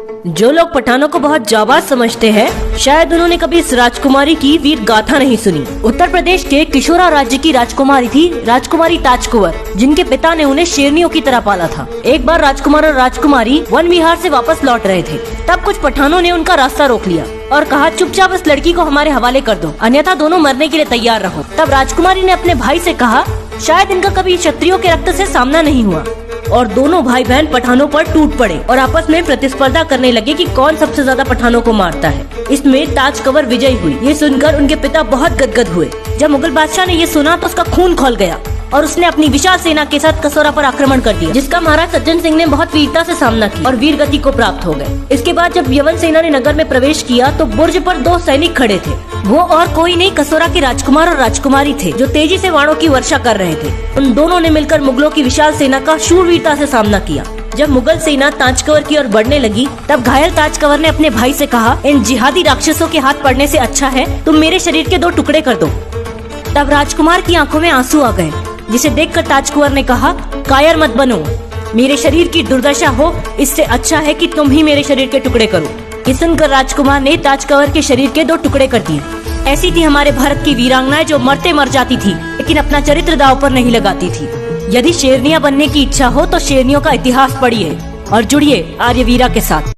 जो लोग पठानों को बहुत जाबाज समझते हैं, शायद उन्होंने कभी इस राजकुमारी की वीर गाथा नहीं सुनी। उत्तर प्रदेश के किशोरा राज्य की राजकुमारी थी राजकुमारी ताज कुंवर, जिनके पिता ने उन्हें शेरनियों की तरह पाला था। एक बार राजकुमार और राजकुमारी वन विहार से वापस लौट रहे थे, तब कुछ पठानों ने उनका रास्ता रोक लिया और कहा, चुपचाप इस लड़की को हमारे हवाले कर दो, अन्यथा दोनों मरने के लिए तैयार रहो। तब राजकुमारी ने अपने भाई से कहा, शायद इनका कभी क्षत्रियों के रक्त से सामना नहीं हुआ, और दोनों भाई बहन पठानों पर टूट पड़े और आपस में प्रतिस्पर्धा करने लगे कि कौन सबसे ज्यादा पठानों को मारता है। इसमें ताज कंवर विजयी हुई। ये सुनकर उनके पिता बहुत गदगद हुए। जब मुगल बादशाह ने ये सुना तो उसका खून खौल गया और उसने अपनी विशाल सेना के साथ कसौरा पर आक्रमण कर दिया, जिसका महाराज सज्जन सिंह ने बहुत वीरता से सामना किया और वीर गति को प्राप्त हो गए। इसके बाद जब यवन सेना ने नगर में प्रवेश किया तो बुर्ज पर 2 सैनिक खड़े थे। वो और कोई नहीं, कसौरा के राजकुमार और राजकुमारी थे, जो तेजी से वाणों की वर्षा कर रहे थे। उन दोनों ने मिलकर मुगलों की विशाल सेना का शूरवीरता से सामना किया। जब मुगल सेना ताज कंवर की ओर बढ़ने लगी, तब घायल ताज कंवर ने अपने भाई से कहा, इन जिहादी राक्षसों के हाथ पड़ने से अच्छा है तुम मेरे शरीर के 2 टुकड़े कर दो। तब राजकुमार की आंखों में आंसू आ गए, जिसे देखकर ताज कंवर ने कहा, कायर मत बनो, मेरे शरीर की दुर्दशा हो, इससे अच्छा है कि तुम ही मेरे शरीर के टुकड़े करो। ये सुनकर राजकुमार ने ताज कंवर के शरीर के 2 टुकड़े कर दिए। ऐसी थी हमारे भारत की वीरांगनाएं, जो मरते मर जाती थी लेकिन अपना चरित्र दांव पर नहीं लगाती थी। यदि शेरनियां बनने की इच्छा हो तो शेरनियों का इतिहास पढ़िए और जुड़िए आर्यवीरा के साथ।